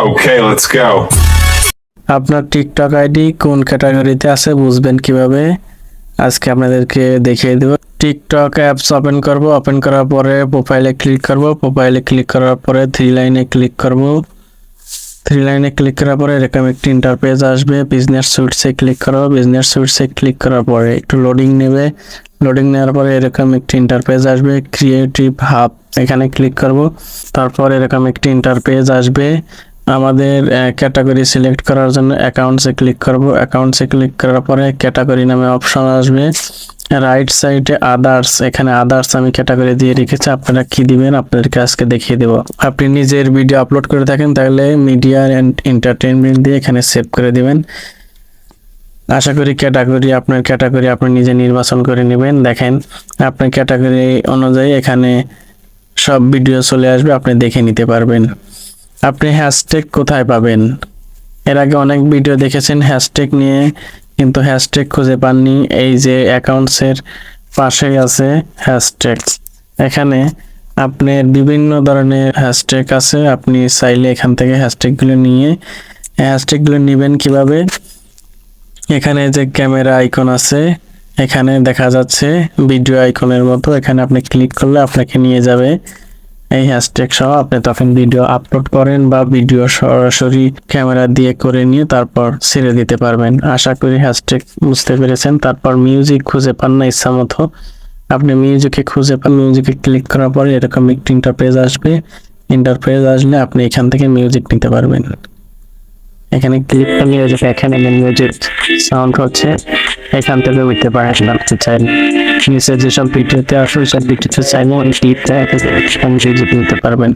Okay, let's go. আপনার TikTok ID কোন ক্যাটাগরিতে আছে বুঝবেন কিভাবে আজকে আপনাদেরকে দেখিয়ে দেব। টিকটক অ্যাপস ওপেন করব, ওপেন করার পরে প্রোফাইলে ক্লিক করব, প্রোফাইলে ক্লিক করার পরে থ্রি লাইনে ক্লিক করব। থ্রি লাইনে ক্লিক করার পরে এরকম একটি ইন্টারফেস আসবে। বিজনেস সুইটসে ক্লিক করব, বিজনেস সুইটসে ক্লিক করার পরে একটু লোডিং নেবে। লোডিং নেওয়ার পরে এরকম একটি ইন্টারফেস আসবে, ক্রিয়েটিভ হাব, এখানে ক্লিক করব। তারপর এরকম একটি ইন্টারফেস আসবে। আমাদের ক্যাটাগরি সিলেক্ট করার জন্য অ্যাকাউন্টসে ক্লিক করব। অ্যাকাউন্টসে ক্লিক করার পরে ক্যাটাগরি নামে অপশন আসবে। রাইট সাইডে আদার্স, এখানে আদার্স আমি ক্যাটাগরি দিয়ে রেখেছি। আপনারা কি দিবেন আপনাদেরকে আজকে দেখিয়ে দেব। আপনি নিজের ভিডিও আপলোড করে থাকেন তাহলে মিডিয়া অ্যান্ড এন্টারটেইনমেন্ট দিয়ে এখানে সেভ করে দিবেন। আশা করি আপনার ক্যাটাগরি আপনি নিজে নির্বাচন করে নেবেন। দেখেন আপনার ক্যাটাগরি অনুযায়ী এখানে সব ভিডিও চলে আসবে, আপনি দেখে নিতে পারবেন। আপনি হ্যাশট্যাগ কোথায় পাবেন? এর আগে অনেক ভিডিও দেখেছেন হ্যাশট্যাগ নিয়ে, কিন্তু হ্যাশট্যাগ খুঁজে পাননি। এই যে অ্যাকাউন্টসের পাশেই আছে হ্যাশট্যাগ, এখানে আপনার বিভিন্ন ধরনের হ্যাশট্যাগ আছে। আপনি চাইলে এখান থেকে হ্যাশট্যাগুলো নেবেন কিভাবে? এখানে যে ক্যামেরা আইকন আছে, এখানে দেখা যাচ্ছে ভিডিও আইকনের মতো, এখানে আপনি ক্লিক করলে আপনাকে নিয়ে যাবে এই হ্যাশট্যাগ সহ। আপনি তখন ভিডিও আপলোড করেন বা ভিডিও সরাসরি ক্যামেরা দিয়ে করে নিয়ে তারপর ছেড়ে দিতে পারবেন। আশা করি হ্যাশট্যাগ বুঝতে পেরেছেন। তারপর মিউজিক খুঁজে পান না ইচ্ছা মতো, আপনি মিউজিকে খুঁজে পান, মিউজিকে ক্লিক করার পরে এরকম একটি ইন্টারফেস আসবে। ইন্টারফেস আসলে আপনি এখান থেকে মিউজিক নিতে পারবেন। এখানে ক্লিক করলে এখানে মিউজিক সাউন্ড হচ্ছে, এখান থেকে উঠতে পারেন আপনি চাইলে। নিচে যেসব ভিডিওতে আসলে সব ভিডিওতে চাইলে মিউজিক নিতে পারবেন।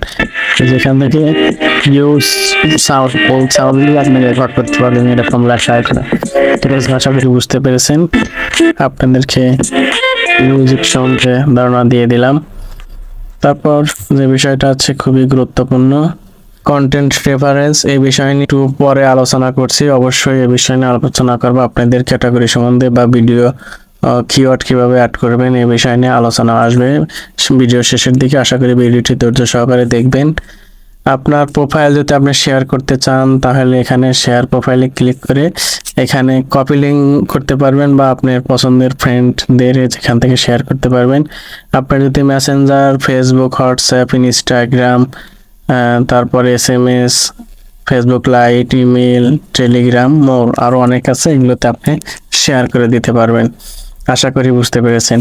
যেখান থেকে ইউজ সাউন্ড আপনি রেকর্ড করতে পারবেন, এরকম লেখা এখানে। ঠিক আছে, আশা করি বুঝতে পেরেছেন। আপনাদেরকে মিউজিক সম্বন্ধে ধারণা দিয়ে দিলাম। তারপর যে বিষয়টা আছে খুবই গুরুত্বপূর্ণ, কন্টেন্ট রেফারেন্স, এই বিষয় নিয়ে একটু পরে আলোচনা করছি। অবশ্যই এই বিষয় নিয়ে আলোচনা করবো, আপনাদের ক্যাটাগরি সম্বন্ধে বা ভিডিও কিওয়ার্ড কিভাবে অ্যাড করবেন এই বিষয় নিয়ে আলোচনা আসবে ভিডিও শেষের দিকে। আশা করি ভিডিওটি ধৈর্য সহকারে দেখবেন। আপনার প্রোফাইল যদি আপনি শেয়ার করতে চান তাহলে এখানে শেয়ার প্রোফাইলে ক্লিক করে এখানে কপি লিঙ্ক করতে পারবেন বা আপনার পছন্দের ফ্রেন্ডদের এখান থেকে শেয়ার করতে পারবেন। আপনার যদি মেসেঞ্জার, ফেসবুক, হোয়াটসঅ্যাপ, ইনস্টাগ্রাম, তারপরে SMS, Facebook Lite, email, Telegram, more আরও অনেক আছে, এগুলোতে আপনি শেয়ার করে দিতে পারবেন। আশা করি বুঝতে পেরেছেন।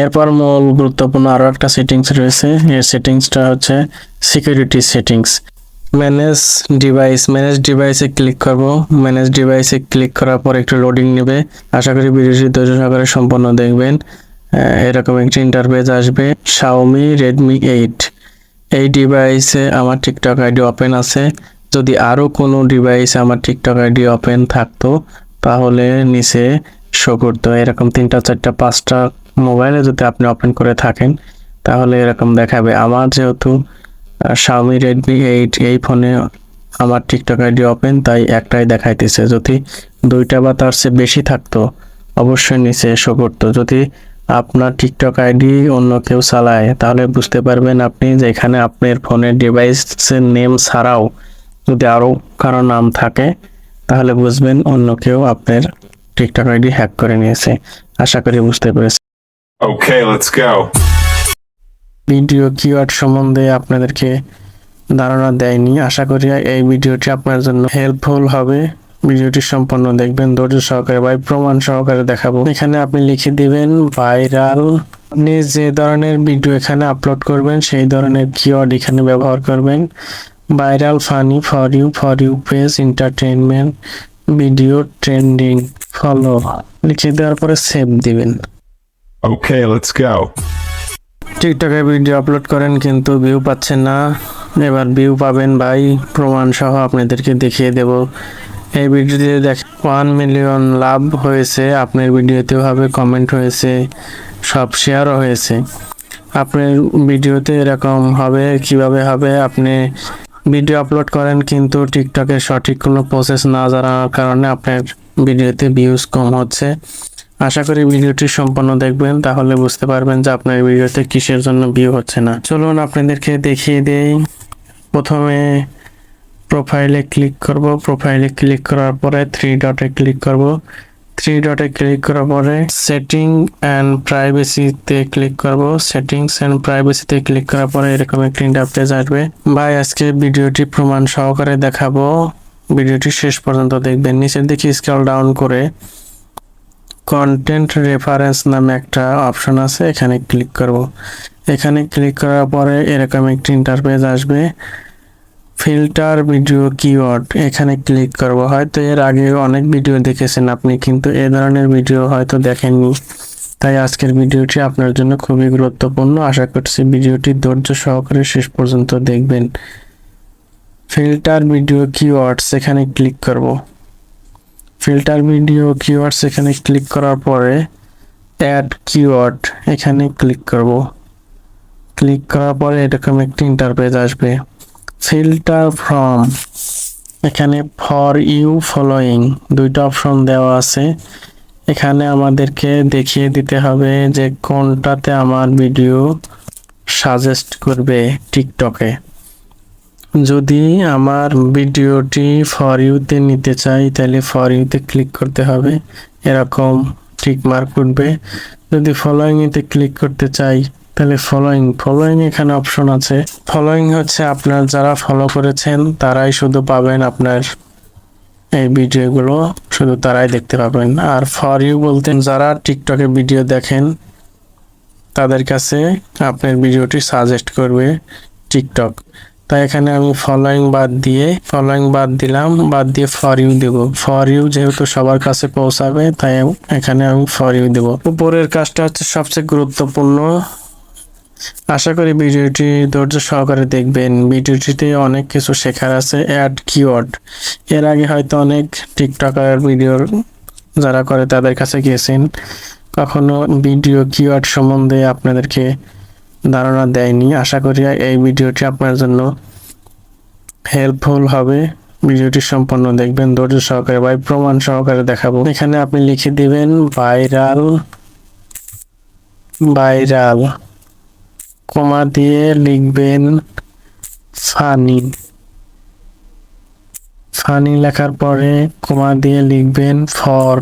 এরপর মূল গুরুত্বপূর্ণ আরও একটা সেটিংস রয়েছে। এর সেটিংসটা হচ্ছে সিকিউরিটি সেটিংস। ম্যানেজ ডিভাইসে ক্লিক করব। ম্যানেজ ডিভাইসে ক্লিক করার পর একটু লোডিং নেবে। আশা করি ভিডিওটি ধৈর্য সহকারে সম্পন্ন দেখবেন। এরকম একটি ইন্টারফেস আসবে। Xiaomi Redmi 8 এই ডিভাইসে আমার টিকটক আইডি ওপেন আছে। যদি আরও কোনো ডিভাইসে আমার টিকটক আইডি ওপেন থাকতো তাহলে নিচে শো করতো। এরকম 3টা 4টা 5টা মোবাইলে যদি আপনি ওপেন করে থাকেন তাহলে এরকম দেখাবে। আমার যেহেতু Xiaomi Redmi 8 এই ফোনে আমার টিকটক আইডি ওপেন, তাই একটাই দেখাইতেছে। যদি 2টা বা তার চেয়ে বেশি থাকতো অবশ্যই নিচে শো করতো। যদি আপনার টিকটক আইডি অন্য কেউ চালায় তাহলে বুঝতে পারবেন আপনি যে এখানে আপনার ফোনের ডিভাইসের নেম ছাড়াও যদি আরও কারো নাম থাকে তাহলে বুঝবেন অন্য কেউ আপনার টিকটক আইডি হ্যাক করে নিয়েছে। আশা করি বুঝতে পেরেছেন। Okay, let's go. Video keyword সম্বন্ধে আপনাদেরকে ধারণা দেয়নি। আশা করি এই ভিডিওটি আপনার জন্য হেল্পফুল হবে। ভিডিওটি সম্পূর্ণ দেখবেন ধৈর্য সহকারে, ভাই প্রমাণ সহকারে দেখাবো। এখানে আপনি লিখে দিবেন ভাইরাল। আপনি যে ধরনের ভিডিও এখানে আপলোড করবেন সেই ধরনের কিওয়ার্ড এখানে ব্যবহার করবেন। Viral, funny, for you page, entertainment, video, trending, follow লিখে দেওয়ার পরে সেভ দিবেন। Okay, let's go. টিকটকে ভিডিও আপলোড করেন কিন্তু ভিউ পাচ্ছেন না, এবার ভিউ পাবেন ভাই, প্রমাণ সহ আপনাদেরকে দেখিয়ে দেব। এই ভিডিওতে 1 মিলিয়ন লাভ হয়েছে, আপনার ভিডিওতেও হবে, কমেন্ট হয়েছে, সব শেয়ারও হয়েছে। আপনার ভিডিওতে এরকম হবে। কিভাবে হবে? আপনি ভিডিও আপলোড করেন কিন্তু টিকটকের সঠিক কোনো প্রসেস না জানার কারণে আপনার ভিডিওতে ভিউজ কম হচ্ছে। আশা করি ভিডিওটি সম্পূর্ণ দেখবেন, তাহলে বুঝতে পারবেন যে আপনার ভিডিওতে কিসের জন্য ভিউ হচ্ছে না। চলুন আপনাদেরকে দেখিয়ে দেই। প্রথমে প্রোফাইলে ক্লিক করব, প্রোফাইলে ক্লিক করার পরে থ্রি ডটে ক্লিক করব, থ্রি ডটে ক্লিক করার পরে সেটিং অ্যান্ড প্রাইভেসিতে ক্লিক করব, সেটিংস অ্যান্ড প্রাইভেসিতে ক্লিক করার পরে এরকম একটা ইন্টারফেস আসবে। ভাই আজকে ভিডিওটি প্রমাণ সহকারে দেখাবো, ভিডিওটি শেষ পর্যন্ত দেখবেন। নিচের দিকে স্ক্রল ডাউন করে কন্টেন্ট রেফারেন্স নামে একটা অপশন আছে, এখানে ক্লিক করব। এখানে ক্লিক করার পরে এরকম একটি ইন্টারফেস আসবে। ফিল্টার ভিডিও কিওয়ার্ড, এখানে ক্লিক করব। হয়তো এর আগে অনেক ভিডিও দেখেছেন আপনি, কিন্তু এই ধরনের ভিডিও হয়তো দেখেননি, তাই আজকের ভিডিওটি আপনার জন্য খুবই গুরুত্বপূর্ণ। আশা করছি ভিডিওটি ধৈর্য সহকারে শেষ পর্যন্ত দেখবেন। ফিল্টার ভিডিও কিওয়ার্ডস, এখানে ক্লিক করব। ফিল্টার ভিডিও কিওয়ার্ডস এখানে ক্লিক করার পরে অ্যাড কিওয়ার্ড, এখানে ক্লিক করব। ক্লিক করার পরে এরকম একটি ইন্টারফেস আসবে। ফিল্টার ফ্রম, এখানে ফর ইউ ফলোয়িং দুইটা অপশন দেওয়া আছে। এখানে আমাদেরকে দেখিয়ে দিতে হবে যে কোনটাতে আমার ভিডিও সাজেস্ট করবে টিকটকে। যদি আমার ভিডিওটি ফর ইউতে নিতে চাই তাহলে ফর ইউতে ক্লিক করতে হবে, এরকম টিক মার্ক উঠবে। যদি ফলোয়িং এতে ক্লিক করতে চাই তাহলে ফলোয়িং এখানে অপশন আছে। ফলোয়িং হচ্ছে আপনার যারা ফলো করেছেন তারাই শুধু পাবেন আপনার এই ভিডিওগুলো, শুধু তারাই দেখতে পাবেন। আর ফর ইউ বলতে যারা টিকটকে ভিডিও দেখেন তাদের কাছে আপনার ভিডিওটি সাজেস্ট করবে টিকটক। তাই এখানে আমি ফলোয়িং বাদ দিলাম, বাদ দিয়ে ফর ইউ দেব। ফর ইউ যেহেতু সবার কাছে পৌঁছাবে তাই এখানে আমি ফর ইউ দেব। উপরের কাজটা হচ্ছে সবচেয়ে গুরুত্বপূর্ণ। আশা করি ভিডিওটি ধৈর্য সহকারে দেখবেন। ভিডিওটিতে অনেক কিছু শেখার আছে। অ্যাড কিওয়ার্ড, এর আগে হয়তো অনেক টিকটকার ভিডিও যারা করে তাদের কাছে গিয়েছেন, কখনো ভিডিও কিওয়ার্ড সম্বন্ধে আপনাদেরকে ধারণা দেয়নি। আশা করি এই ভিডিওটি আপনার জন্য হেল্পফুল হবে। ভিডিওটি সম্পূর্ণ দেখবেন ধৈর্য সহকারে, ভাই প্রমাণ সহকারে দেখাবো। এখানে আপনি লিখে দিবেন ভাইরাল, কমা দিয়ে লিখবেন ফানি লেখার পরে কমা দিয়ে লিখবেন ফর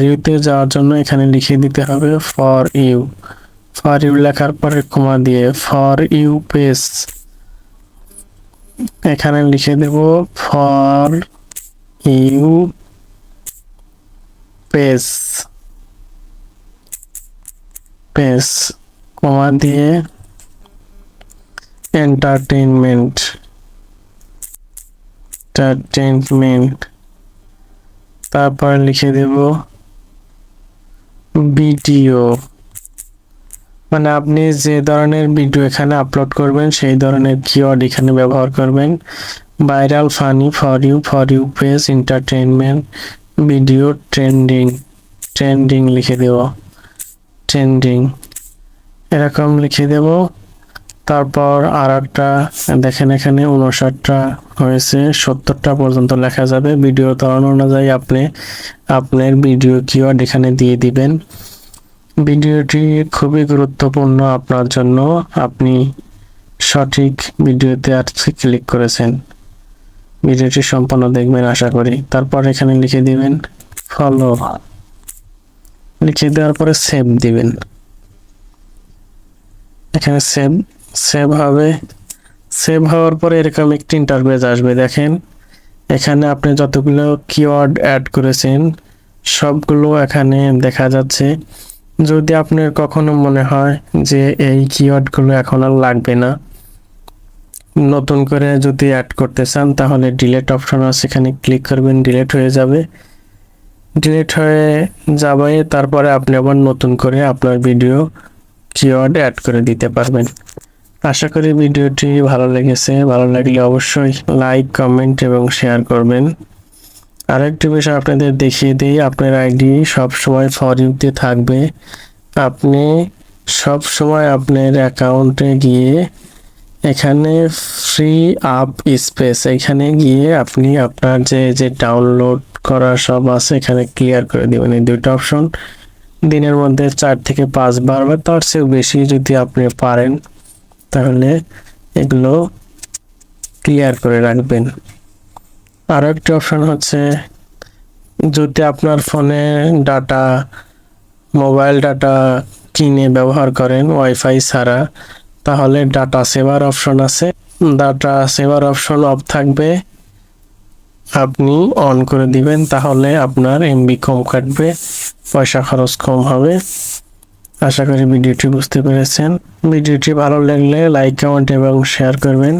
ইউতে যাওয়ার জন্য এখানে লিখে দিতে হবে ফর ইউ লেখার পরে কমা দিয়ে ফর ইউ পেজ, এখানে লিখে দেব ফর ইউ পেজ কমা দিয়ে এন্টারটেইনমেন্ট, তারপর লিখে দেব ভিডিও, মানে আপনি যে ধরনের ভিডিও এখানে আপলোড করবেন সেই ধরনের কিওয়ার্ড এখানে ব্যবহার করবেন। Viral, funny, for you page, entertainment, video, trending লিখে দেব, এরকম লিখে দেব। তারপর আর একটা দেখেন এখানে 59টা হয়েছে, 70টা পর্যন্ত লেখা যাবে। ভিডিও ধরন অনুযায়ী আপনি আপনার ভিডিও কিওয়ার্ড এখানে দিয়ে দিবেন। ভিডিওটি খুবই গুরুত্বপূর্ণ আপনার জন্য, আপনি সঠিক ভিডিওতে আজকে ক্লিক করেছেন। ভিডিওটি সম্পূর্ণ দেখবেন আশা করি। তারপর এখানে লিখে দিবেন ফলো, লিখে দেওয়ার পরে সেভ দিবেন। এখানে সেভ হবে। সেভ হওয়ার পরে এরকম একটি ইন্টারফেস আসবে। দেখেন এখানে আপনি যতগুলো কিওয়ার্ড অ্যাড করেছেন সবগুলো এখানে দেখা যাচ্ছে। যদি আপনার কখনো মনে হয় যে এই কিওয়ার্ডগুলো এখন আর লাগবে না, নতুন করে যদি অ্যাড করতে চান তাহলে ডিলিট অপশন আছে, এখানে ক্লিক করবেন, ডিলিট হয়ে যাবে। তারপরে আপনি আবার নতুন করে আপনার ভিডিও কিওয়ার্ড অ্যাড করে দিতে পারবেন। আশা করি ভিডিওটি ভালো লেগেছে। ভালো লাগলে অবশ্যই লাইক, কমেন্ট এবং শেয়ার করবেন। আরেকটি বিষয় আপনাদের দেখিয়ে দিই, আপনার আইডি সবসময় ফর ইউতে থাকবে। আপনি সবসময় আপনার অ্যাকাউন্টে গিয়ে এখানে ফ্রি আপ স্পেস, এখানে গিয়ে আপনি আপনার যে ডাউনলোড করা সব আছে এখানে ক্লিয়ার করে দেবেন। এই দুইটা অপশন দিনের মধ্যে 4 থেকে 5 বার বা তার চেয়েও বেশি যদি আপনি পারেন তাহলে এগুলো ক্লিয়ার করে রাখবেন। আরও একটি অপশন হচ্ছে, যদি আপনার ফোনে ডাটা, মোবাইল ডাটা কিনে ব্যবহার করেন ওয়াইফাই ছাড়া, তাহলে ডাটা সেভার অপশন আছে। ডাটা সেভার অপশন অফ থাকবে, আপনি অন করে দিবেন, তাহলে আপনার এমবি কম কাটবে, পয়সা খরচ কম হবে। আশা করি ভিডিওটি বুঝতে পেরেছেন। ভিডিওটি ভালো লাগলে লাইক, কমেন্ট এবং শেয়ার করবেন।